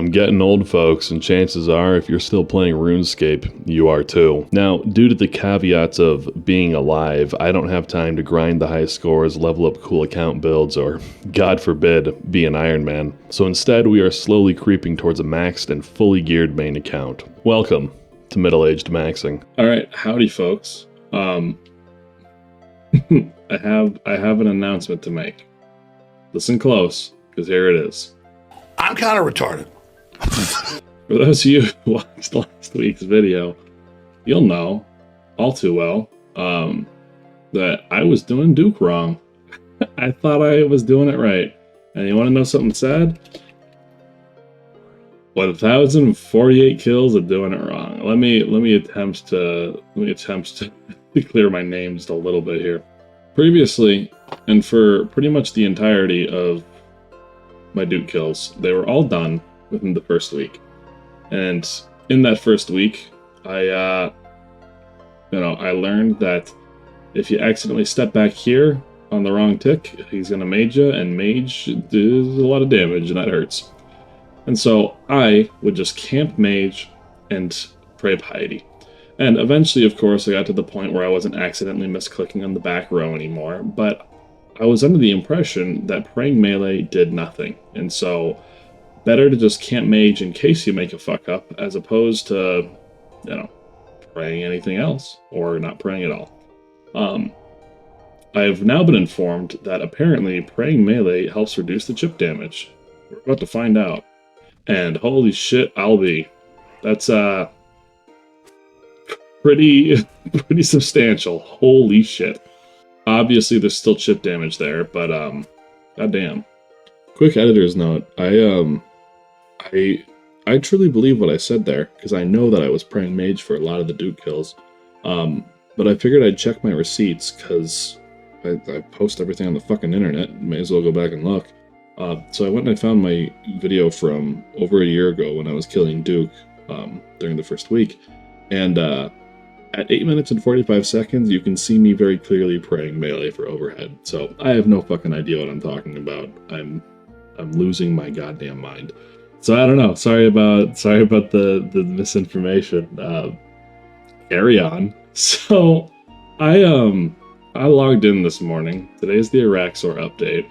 I'm getting old, folks, and chances are, if you're still playing RuneScape, you are too. Now, due to the caveats of being alive, I don't have time to grind the high scores, level up cool account builds, or, God forbid, be an Iron Man. So instead, we are slowly creeping towards a maxed and fully geared main account. Welcome to Middle-Aged Maxing. Alright, howdy folks. I have an announcement to make. Listen close, because here it is. I'm kind of retarded. For those of you who watched last week's video, you'll know all too well that I was doing Duke wrong. I thought I was doing it right. And you want to know something sad? 1,048 kills of doing it wrong. Let me attempt to clear my name just a little bit here. Previously, and for pretty much the entirety of my Duke kills, they were all done within the first week. And in that first week, I learned that if you accidentally step back here on the wrong tick, he's gonna mage you, and mage does a lot of damage, and that hurts. And so I would just camp mage and pray piety. And eventually, of course, I got to the point where I wasn't accidentally misclicking on the back row anymore, but I was under the impression that praying melee did nothing. And so, better to just camp mage in case you make a fuck up, as opposed to, praying anything else, or not praying at all. I've now been informed that apparently praying melee helps reduce the chip damage. We're about to find out. And holy shit, that's pretty substantial. Holy shit. Obviously, there's still chip damage there, but goddamn. Quick editor's note: I truly believe what I said there, because I know that I was praying mage for a lot of the Duke kills. But I figured I'd check my receipts, because I post everything on the fucking internet. May as well go back and look. So I went and I found my video from over a year ago when I was killing Duke during the first week, and at 8 minutes and 45 seconds, you can see me very clearly praying melee for overhead. So I have no fucking idea what I'm talking about. I'm losing my goddamn mind. So I don't know. Sorry about the misinformation. Carry on. So I logged in this morning. Today's the Araxxor update.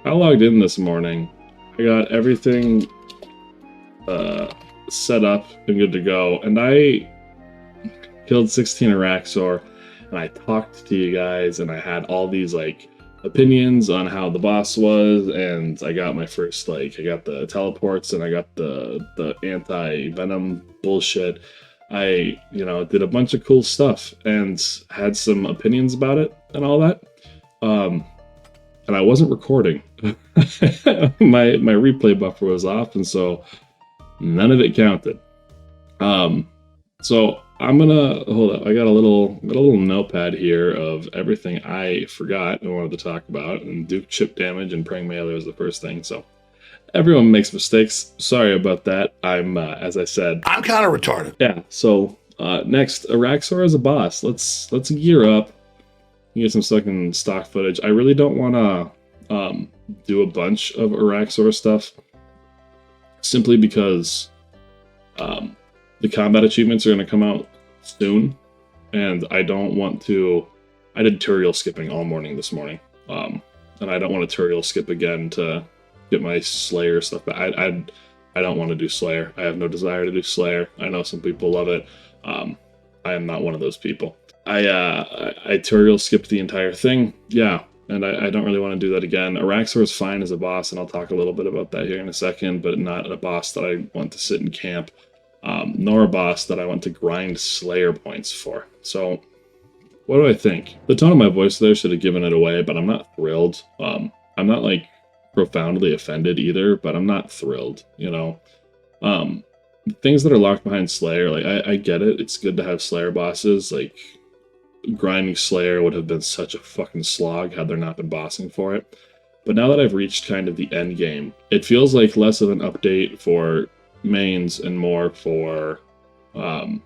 I logged in this morning. I got everything set up and good to go, and I killed 16 Araxxor, and I talked to you guys, and I had all these opinions on how the boss was, and I got my first I got the teleports, and I got the anti-venom bullshit. I did a bunch of cool stuff and had some opinions about it and all that. And I wasn't recording. my replay buffer was off, and so none of it counted. So I'm gonna hold up. I got a little notepad here of everything I forgot and wanted to talk about, and Duke chip damage and praying melee was the first thing. So everyone makes mistakes. Sorry about that. I'm as I said, I'm kind of retarded. Yeah. So next, Araxxor as a boss. Let's gear up. Get some fucking stock footage. I really don't want to do a bunch of Araxxor stuff, simply because the combat achievements are going to come out soon, and I don't want to. I did tutorial skipping all morning this morning, and I don't want to tutorial skip again to get my Slayer stuff back. I don't want to do Slayer. I have no desire to do Slayer. I know some people love it. I am not one of those people. I tutorial skipped the entire thing, yeah, and I don't really want to do that again. Araxxor is fine as a boss, and I'll talk a little bit about that here in a second, but not a boss that I want to sit in camp, nor a boss that I want to grind Slayer points for. So, what do I think? The tone of my voice there should have given it away, but I'm not thrilled. I'm not, profoundly offended either, but I'm not thrilled, Things that are locked behind Slayer, I get it. It's good to have Slayer bosses, grinding Slayer would have been such a fucking slog had there not been bossing for it. But now that I've reached kind of the end game, it feels like less of an update for mains and more for Iron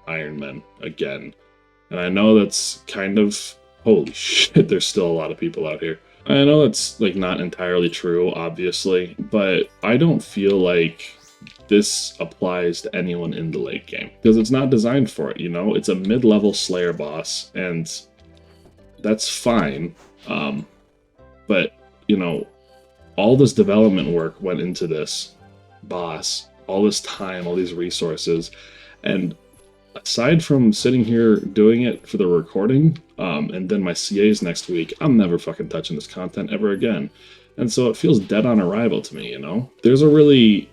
Men again. And I know that's kind of, holy shit, there's still a lot of people out here. I know that's not entirely true, obviously, but I don't feel like this applies to anyone in the late game because it's not designed for it. You know, it's a mid-level Slayer boss, and that's fine. But you know, all this development work went into this boss, all this time, all these resources, and aside from sitting here doing it for the recording, and then my CAs next week, I'm never fucking touching this content ever again. And so it feels dead on arrival to me, you know? There's a really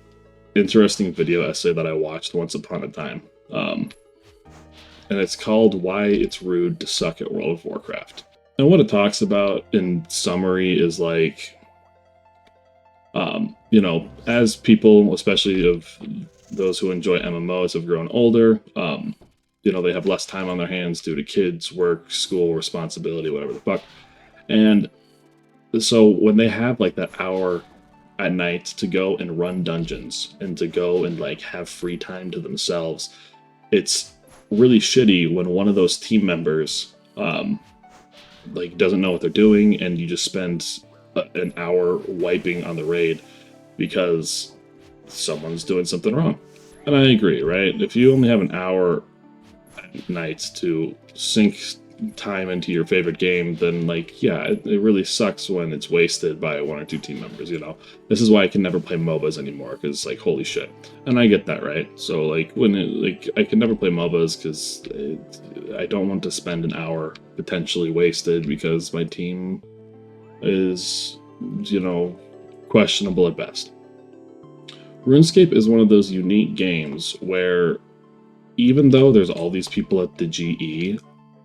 interesting video essay that I watched once upon a time. And it's called Why It's Rude to Suck at World of Warcraft. And what it talks about in summary is like, you know, as people, especially of those who enjoy MMOs, have grown older, you know, they have less time on their hands due to kids, work, school, responsibility, whatever the fuck. And so when they have like that hour at night to go and run dungeons and to go and like have free time to themselves, it's really shitty when one of those team members like doesn't know what they're doing, and you just spend an hour wiping on the raid because someone's doing something wrong. And I agree, right? If you only have an hour at night to sink time into your favorite game, then like, yeah, it really sucks when it's wasted by one or two team members, you know? This is why I can never play MOBAs anymore, because like, holy shit. And I get that, right? So like, when I can never play MOBAs because I don't want to spend an hour potentially wasted because my team is, you know, questionable at best. RuneScape is one of those unique games where even though there's all these people at the GE,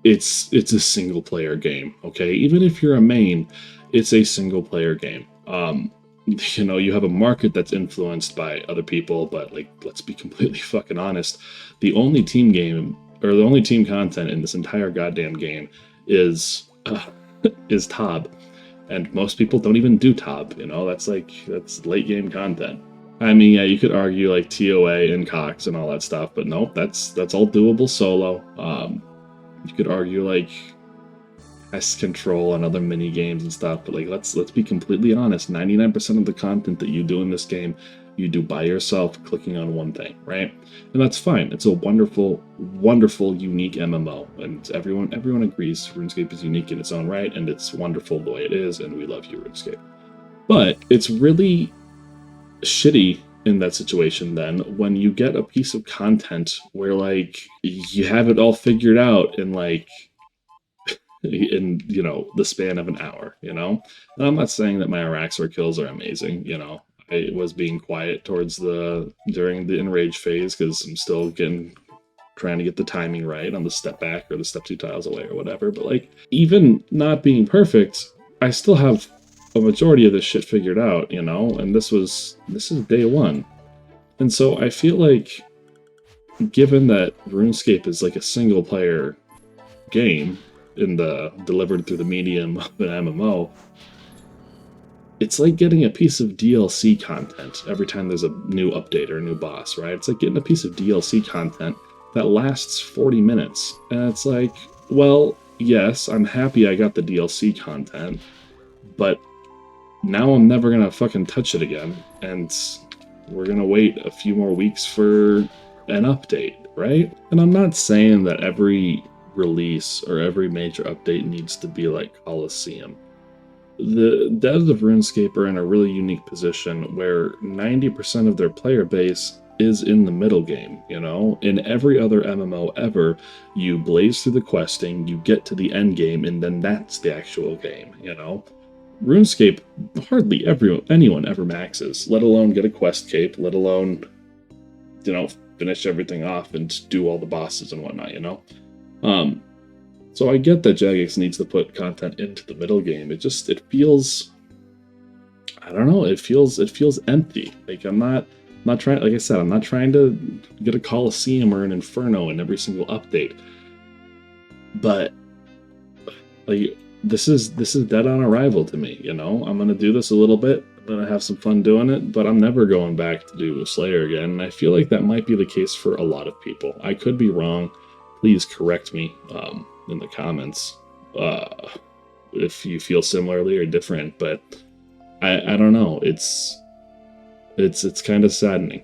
it's a single player game, okay? Even if you're a main, it's a single player game. You know, you have a market that's influenced by other people, but like, let's be completely fucking honest. The only team game, or the only team content in this entire goddamn game is TOB. And most people don't even do TOB, you know? That's late game content. I mean, yeah, you could argue like TOA and Cox and all that stuff, but nope, that's all doable solo. You could argue like pest control and other mini games and stuff, but like let's be completely honest. 99% of the content that you do in this game, you do by yourself, clicking on one thing, right? And that's fine. It's a wonderful, wonderful, unique MMO, and everyone agrees RuneScape is unique in its own right, and it's wonderful the way it is, and we love you, RuneScape. But it's really shitty in that situation then when you get a piece of content where like you have it all figured out in like in, you know, the span of an hour, you know? And I'm not saying that my Araxxor kills are amazing, you know. I was being quiet during the enrage phase because I'm still trying to get the timing right on the step back or the step 2 tiles away or whatever. But like, even not being perfect, I still have a majority of this shit figured out, you know, and this is day one. And so I feel like, given that RuneScape is like a single player game delivered through the medium of an MMO, it's like getting a piece of DLC content every time there's a new update or a new boss, right? It's like getting a piece of DLC content that lasts 40 minutes. And it's like, well, yes, I'm happy I got the DLC content, but now I'm never gonna fucking touch it again, and we're gonna wait a few more weeks for an update, right? And I'm not saying that every release or every major update needs to be like Coliseum. The devs of RuneScape are in a really unique position where 90% of their player base is in the middle game, you know? In every other MMO ever, you blaze through the questing, you get to the end game, and then that's the actual game, you know? RuneScape, hardly anyone ever maxes, let alone get a quest cape, let alone, you know, finish everything off and do all the bosses and whatnot, you know? So I get that Jagex needs to put content into the middle game. It feels, I don't know, it feels empty. Like I'm not trying, like I said, I'm not trying to get a Coliseum or an Inferno in every single update. But like this is dead on arrival to me, you know? I'm gonna do this a little bit, I'm gonna have some fun doing it, but I'm never going back to do Slayer again. And I feel like that might be the case for a lot of people. I could be wrong. Please correct me in the comments if you feel similarly or different, but I don't know. It's kind of saddening.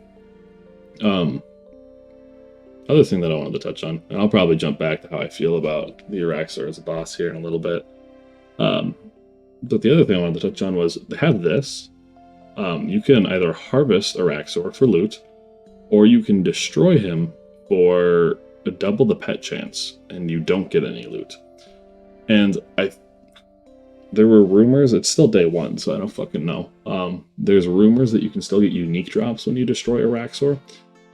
Other thing that I wanted to touch on, and I'll probably jump back to how I feel about the Araxxor as a boss here in a little bit. But the other thing I wanted to touch on was they have this. You can either harvest Araxxor for loot, or you can destroy him for double the pet chance, and you don't get any loot. And there were rumors, it's still day one, so I don't fucking know. There's rumors that you can still get unique drops when you destroy Araxxor.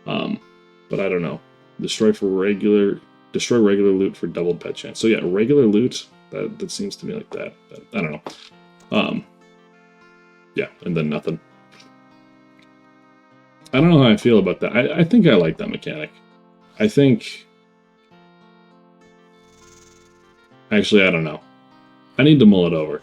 But I don't know. Destroy regular loot for doubled pet chance. So yeah, regular loot, that seems to me like that. But I don't know. Yeah, and then nothing. I don't know how I feel about that. I think I like that mechanic. Actually, I don't know. I need to mull it over.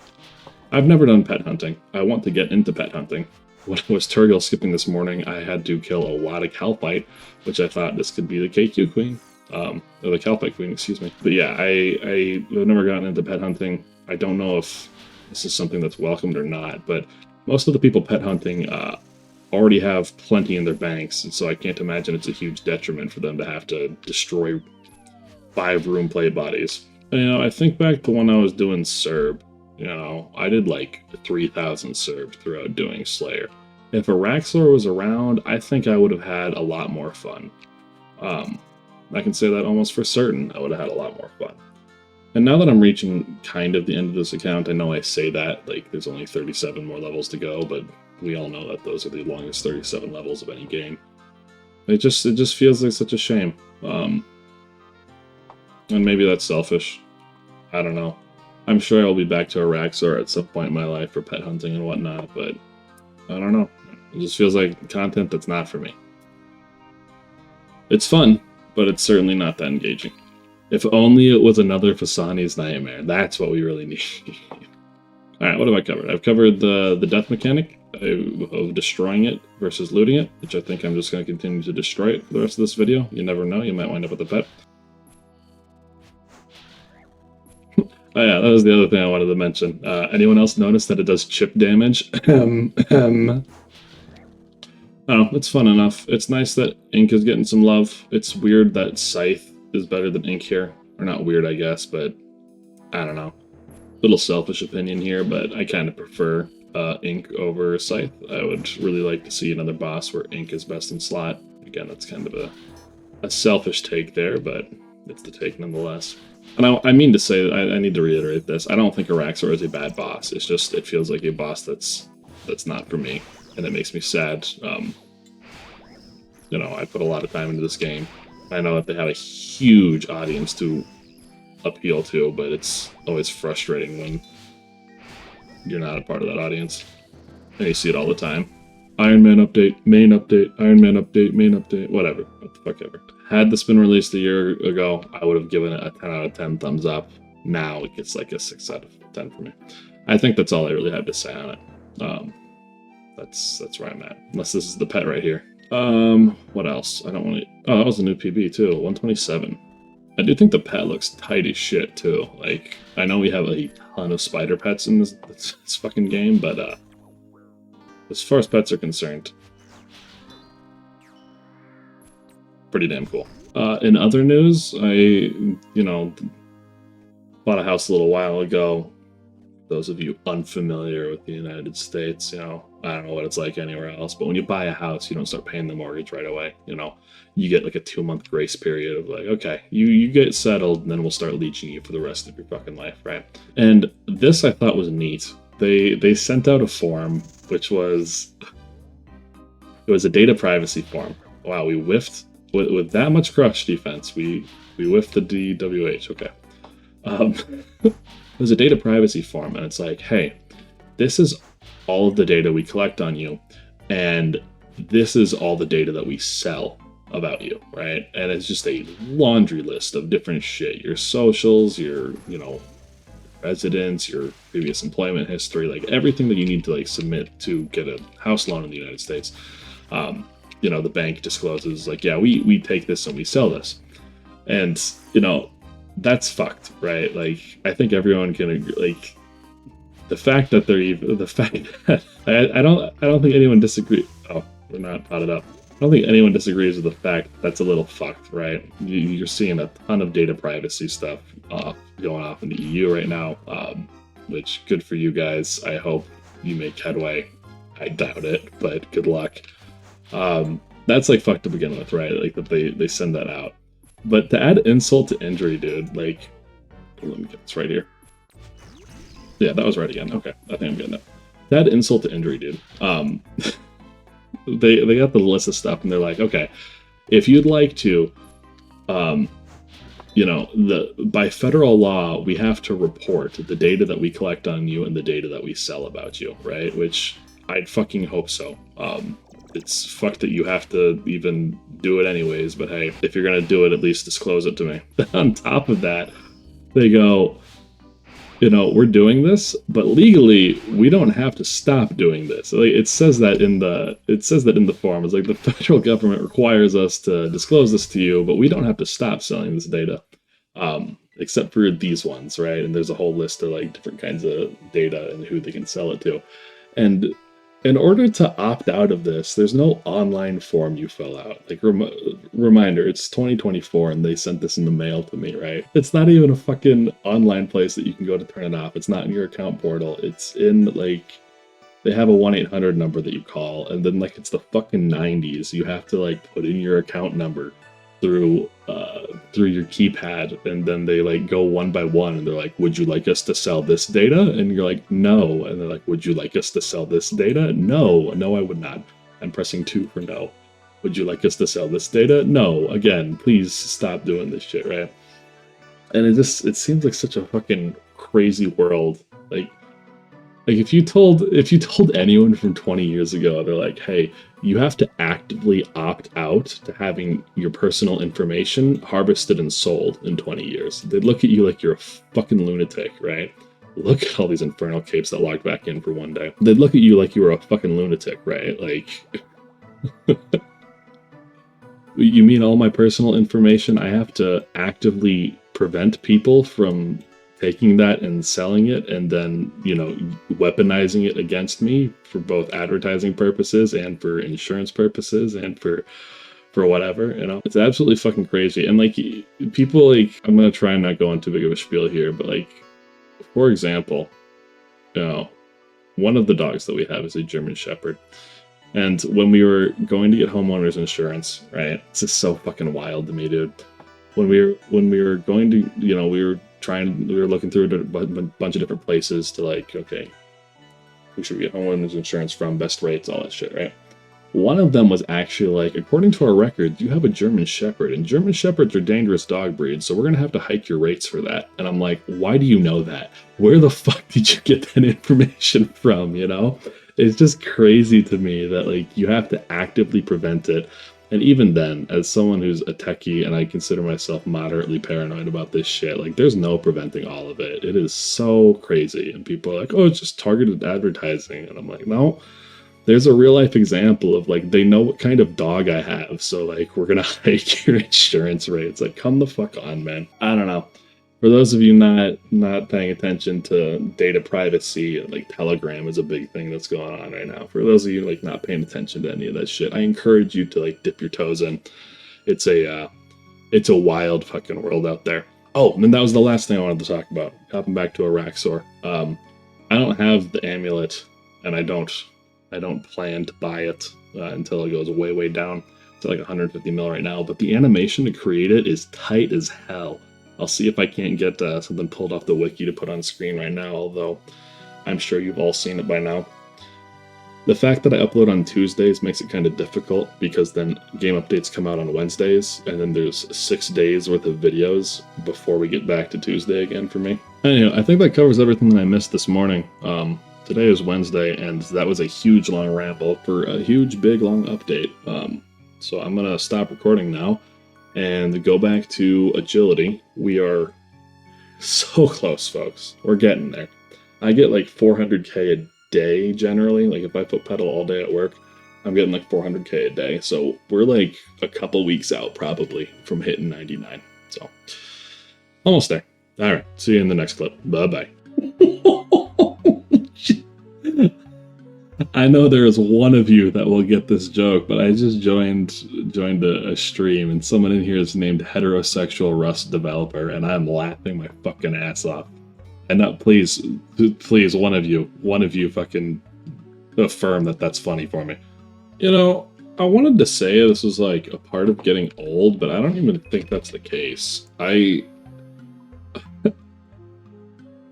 I've never done pet hunting. I want to get into pet hunting. When I was Turgil skipping this morning, I had to kill a lot of Calpite, which I thought this could be the KQ queen. Or the Calpite queen, excuse me. But yeah, I've never gotten into pet hunting. I don't know if this is something that's welcomed or not, but most of the people pet hunting already have plenty in their banks, and so I can't imagine it's a huge detriment for them to have to destroy 5 room plate bodies. And, I think back to when I was doing Serb. I did like 3,000 Serbs throughout doing Slayer. If Araxxor was around, I think I would have had a lot more fun. I can say that almost for certain, I would have had a lot more fun. And now that I'm reaching kind of the end of this account, I know I say that, like, there's only 37 more levels to go, but we all know that those are the longest 37 levels of any game. It just feels like such a shame. And maybe that's selfish. I don't know. I'm sure I'll be back to Araxxor at some point in my life for pet hunting and whatnot, but I don't know. It just feels like content that's not for me. It's fun, but it's certainly not that engaging. If only it was another Fasani's Nightmare. That's what we really need. Alright, what have I covered? I've covered the death mechanic of destroying it versus looting it, which I think I'm just going to continue to destroy it for the rest of this video. You never know, you might wind up with a pet. Oh yeah, that was the other thing I wanted to mention. Anyone else notice that it does chip damage? Oh, it's fun enough. It's nice that Ink is getting some love. It's weird that Scythe is better than Ink here. Or not weird, I guess, but I don't know. Little selfish opinion here, but I kind of prefer Ink over Scythe. I would really like to see another boss where Ink is best in slot. Again, that's kind of a selfish take there, but it's the take nonetheless. And I mean to say, I need to reiterate this, I don't think Araxxor is a bad boss. It's just, it feels like a boss that's not for me, and it makes me sad. I put a lot of time into this game. I know that they have a huge audience to appeal to, but it's always frustrating when you're not a part of that audience. And you see it all the time. Iron Man update, main update, Iron Man update, main update, whatever. What the fuck ever. Had this been released a year ago, I would have given it a 10 out of 10 thumbs up. Now it gets like a 6 out of 10 for me. I think that's all I really have to say on it. That's where I'm at. Unless this is the pet right here. What else? I don't want to... Oh, that was a new PB too, 127. I do think the pet looks tight as shit too. Like, I know we have a ton of spider pets in this fucking game, but as far as pets are concerned, pretty damn cool. In other news, I, bought a house a little while ago. Those of you unfamiliar with the United States, I don't know what it's like anywhere else, but when you buy a house, you don't start paying the mortgage right away. You get like a 2-month grace period of like, okay, you get settled, and then we'll start leeching you for the rest of your fucking life, right? And this I thought was neat. They sent out a form, which was a data privacy form. Wow, we whiffed with that much crush defense. We whiffed the DWH. Okay. There's a data privacy form, and it's like, hey, this is all of the data we collect on you, and this is all the data that we sell about you, right? And it's just a laundry list of different shit. Your socials, your, residence, your previous employment history, like everything that you need to submit to get a house loan in the United States. The bank discloses like, yeah, we take this and we sell this. And, that's fucked, right? Like, I think everyone can agree, like, the fact that I don't think anyone disagrees. Oh, we're not potted up. don't think anyone disagrees with the fact that that's a little fucked, right? You're seeing a ton of data privacy stuff going off in the EU right now, which good for you guys. I hope you make headway. I doubt it, but good luck. That's like fucked to begin with, right? Like that they send that out. But to add insult to injury, dude, like, let me get this right here. Yeah, that was right again. Okay, I think I'm getting it. To add insult to injury, dude. They got the list of stuff, and they're like, okay, if you'd like to, by federal law, we have to report the data that we collect on you and the data that we sell about you, right? Which I'd fucking hope so. It's fucked that you have to even do it anyways, but hey, if you're gonna do it, at least disclose it to me. On top of that, they go, we're doing this, but legally we don't have to stop doing this. Like, it says that in the form. It's like the federal government requires us to disclose this to you, but we don't have to stop selling this data, except for these ones, right? And there's a whole list of like different kinds of data and who they can sell it to. And in order to opt out of this, there's no online form you fill out. Like, reminder, it's 2024 and they sent this in the mail to me, right? It's not even a fucking online place that you can go to turn it off. It's not in your account portal. It's in, like, they have a 1-800 number that you call, and then, like, it's the fucking 90s. You have to, like, put in your account number through your keypad, and then they like go one by one, and they're like, would you like us to sell this data? And you're like, no. And they're like, would you like us to sell this data? No, I would not. I'm pressing 2 for no. Would you like us to sell this data? No. Again, please stop doing this shit, right? And it seems like such a fucking crazy world. Like if you told anyone from 20 years ago, they're like, hey, you have to actively opt out to having your personal information harvested and sold in 20 years. They'd look at you like you're a fucking lunatic, right? Look at all these infernal capes that logged back in for one day. They'd look at you like you were a fucking lunatic, right? Like, you mean all my personal information I have to actively prevent people from taking that and selling it and then, weaponizing it against me for both advertising purposes and for insurance purposes and for whatever, It's absolutely fucking crazy. And like, people, like, I'm gonna try and not go on too big of a spiel here, but like, for example, one of the dogs that we have is a German Shepherd. And when we were going to get homeowners insurance, right? This is so fucking wild to me, dude. When we were going to, we were looking through a bunch of different places to like, okay, who should we get homeowners insurance from, best rates, all that shit, right? One of them was actually like, according to our records, you have a German Shepherd, and German Shepherds are dangerous dog breeds, so we're going to have to hike your rates for that. And I'm like, why do you know that? Where the fuck did you get that information from, It's just crazy to me that, like, you have to actively prevent it. And even then, as someone who's a techie and I consider myself moderately paranoid about this shit, like, there's no preventing all of it. It is so crazy. And people are like, oh, it's just targeted advertising. And I'm like, no, there's a real life example of, like, they know what kind of dog I have. So, like, we're going to hike your insurance rates. Like, come the fuck on, man. I don't know. For those of you not paying attention to data privacy, like Telegram is a big thing that's going on right now. For those of you like not paying attention to any of that shit, I encourage you to like dip your toes in. It's a wild fucking world out there. Oh, and then that was the last thing I wanted to talk about. Hopping back to Araxxor. I don't have the amulet, and I don't plan to buy it until it goes way down to like 150 mil right now. But the animation to create it is tight as hell. I'll see if I can't get something pulled off the wiki to put on screen right now, although I'm sure you've all seen it by now. The fact that I upload on Tuesdays makes it kind of difficult because then game updates come out on Wednesdays, and then there's 6 days worth of videos before we get back to Tuesday again for me. Anyway, I think that covers everything that I missed this morning. Today is Wednesday, and that was a huge long ramble for a huge big long update. So I'm going to stop recording now and go back to agility. We are so close, folks. We're getting there. I get like 400k a day generally. Like if I put pedal all day at work, I'm getting like 400k a day. So we're like a couple weeks out probably from hitting 99. So almost there. All right. See you in the next clip. Bye-bye. I know there is one of you that will get this joke, but I just joined a stream, and someone in here is named heterosexual Rust developer, and I'm laughing my fucking ass off. And not please, one of you, fucking affirm that that's funny for me. You know, I wanted to say this was like a part of getting old, but I don't even think that's the case. I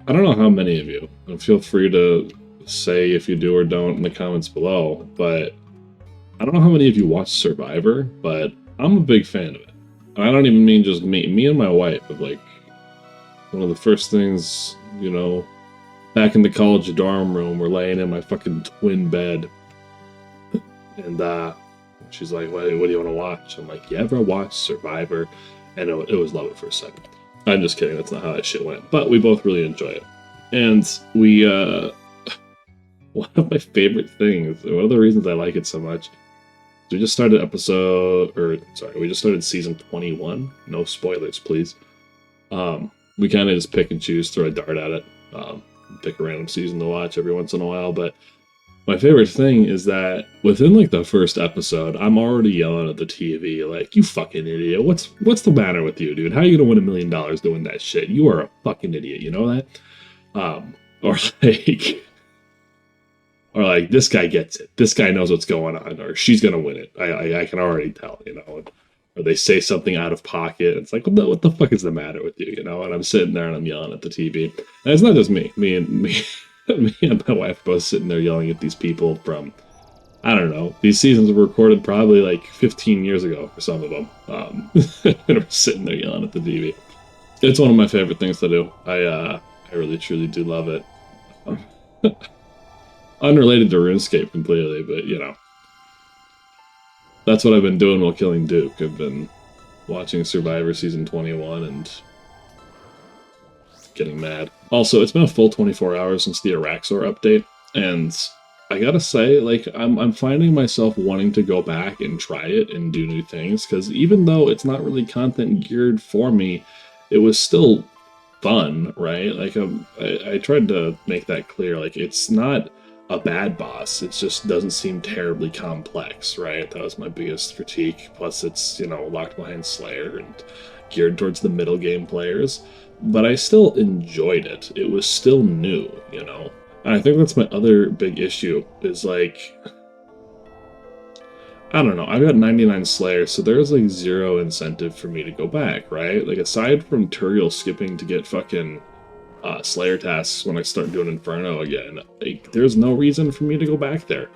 don't know how many of you, and feel free to say if you do or don't in the comments below, but I don't know how many of you watch Survivor, but I'm a big fan of it. And I don't even mean just me. Me and my wife have, like, one of the first things, you know, back in the college dorm room, we're laying in my fucking twin bed. And she's like, what do you want to watch? I'm like, you ever watch Survivor? And it was love at first sight. I'm just kidding, that's not how that shit went. But we both really enjoy it. And we, one of my favorite things, one of the reasons I like it so much, we just started we just started season 21. No spoilers, please. We kind of just pick and choose, throw a dart at it, pick a random season to watch every once in a while. But my favorite thing is that within like the first episode, I'm already yelling at the TV like, "You fucking idiot! What's the matter with you, dude? How are you gonna win $1 million doing that shit? You are a fucking idiot. You know that?" Or like. Or like, this guy gets it. This guy knows what's going on. Or she's going to win it. I can already tell, you know. Or they say something out of pocket. It's like, what the fuck is the matter with you, you know? And I'm sitting there and I'm yelling at the TV. And it's not just me. Me and my wife both sitting there yelling at these people from, I don't know. These seasons were recorded probably like 15 years ago for some of them. And we're sitting there yelling at the TV. It's one of my favorite things to do. I really, truly do love it. Unrelated to RuneScape completely, but, you know. That's what I've been doing while killing Duke. I've been watching Survivor Season 21 and getting mad. Also, it's been a full 24 hours since the Araxxor update, and I gotta say, like, I'm finding myself wanting to go back and try it and do new things, because even though it's not really content geared for me, it was still fun, right? Like, I tried to make that clear. Like, it's not a bad boss, it just doesn't seem terribly complex, right? That was my biggest critique. Plus, it's, you know, locked behind Slayer and geared towards the middle game players, but I still enjoyed it. It was still new, you know? And I think that's my other big issue, is like, I don't know, I've got 99 Slayer, so there's like zero incentive for me to go back, right? Like, aside from tutorial skipping to get fucking Slayer tasks when I start doing Inferno again, like, there's no reason for me to go back there.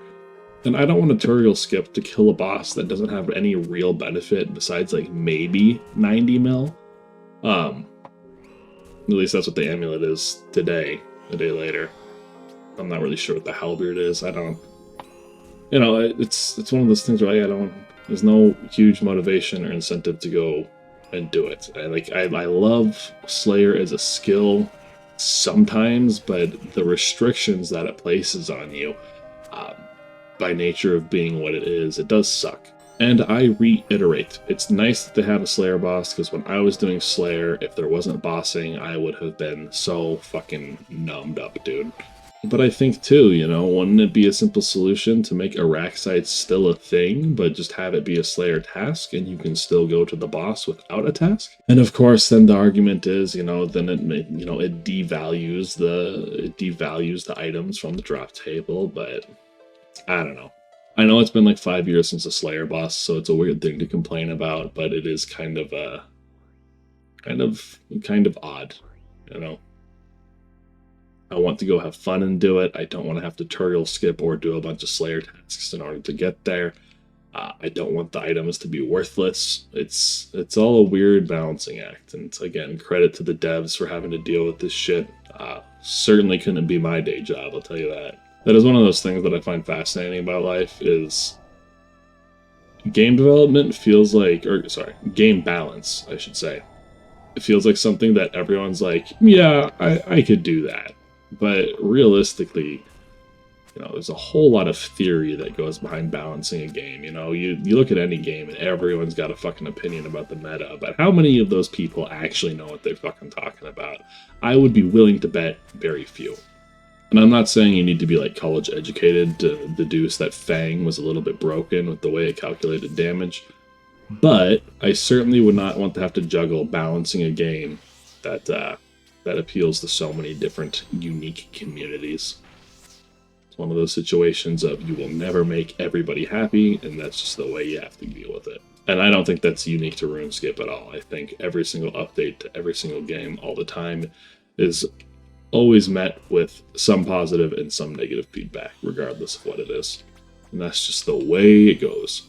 And I don't want a tutorial skip to kill a boss that doesn't have any real benefit besides, like, maybe 90 mil. At least that's what the amulet is today, a day later. I'm not really sure what the Halberd is. I don't... You know, it's one of those things where there's no huge motivation or incentive to go and do it. I love Slayer as a skill sometimes, but the restrictions that it places on you, by nature of being what it is, it does suck. And I reiterate, it's nice that they have a Slayer boss, because when I was doing Slayer, if there wasn't bossing, I would have been so fucking numbed up, dude. But I think too, you know, wouldn't it be a simple solution to make Araxxite still a thing, but just have it be a Slayer task, and you can still go to the boss without a task? And of course, then the argument is, you know, then it devalues the items from the drop table. But I don't know. I know it's been like 5 years since a Slayer boss, so it's a weird thing to complain about, but it is kind of odd, you know. I want to go have fun and do it. I don't want to have to tutorial skip or do a bunch of Slayer tasks in order to get there. I don't want the items to be worthless. It's all a weird balancing act. And again, credit to the devs for having to deal with this shit. Certainly couldn't be my day job, I'll tell you that. That is one of those things that I find fascinating about life, is game development feels like, game balance, I should say. It feels like something that everyone's like, yeah, I could do that. But realistically, you know, there's a whole lot of theory that goes behind balancing a game. You know, you look at any game and everyone's got a fucking opinion about the meta, but how many of those people actually know what they're fucking talking about? I would be willing to bet very few. And I'm not saying you need to be like college educated to deduce that Fang was a little bit broken with the way it calculated damage, but I certainly would not want to have to juggle balancing a game that appeals to so many different unique communities. It's one of those situations of you will never make everybody happy, and that's just the way you have to deal with it. And I don't think that's unique to RuneScape at all. I think every single update to every single game all the time is always met with some positive and some negative feedback, regardless of what it is. And that's just the way it goes.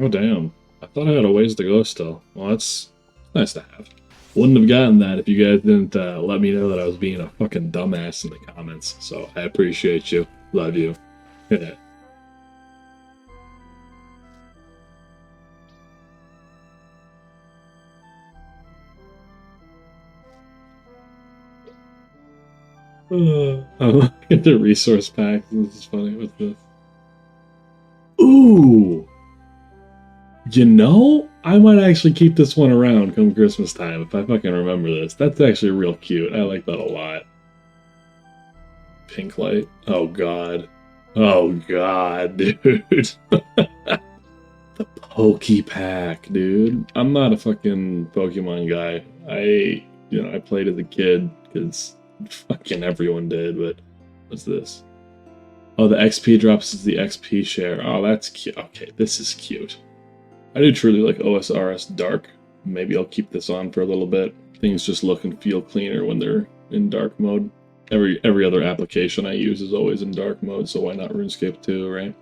Oh, damn. I thought I had a ways to go still. Well, that's nice to have. Wouldn't have gotten that if you guys didn't let me know that I was being a fucking dumbass in the comments. So I appreciate you. Love you. Yeah. I'm looking at the resource pack. This is funny. What's this? Ooh! You know, I might actually keep this one around come Christmas time if I fucking remember this. That's actually real cute. I like that a lot. Pink light. Oh god. Oh god, dude. The Pokepack, dude. I'm not a fucking Pokemon guy. I played as a kid because fucking everyone did, but what's this? Oh, the XP drops is the XP share. Oh, that's cute. Okay, this is cute. I do truly like OSRS Dark. Maybe I'll keep this on for a little bit. Things just look and feel cleaner when they're in dark mode. Every other application I use is always in dark mode, so why not RuneScape 2, right?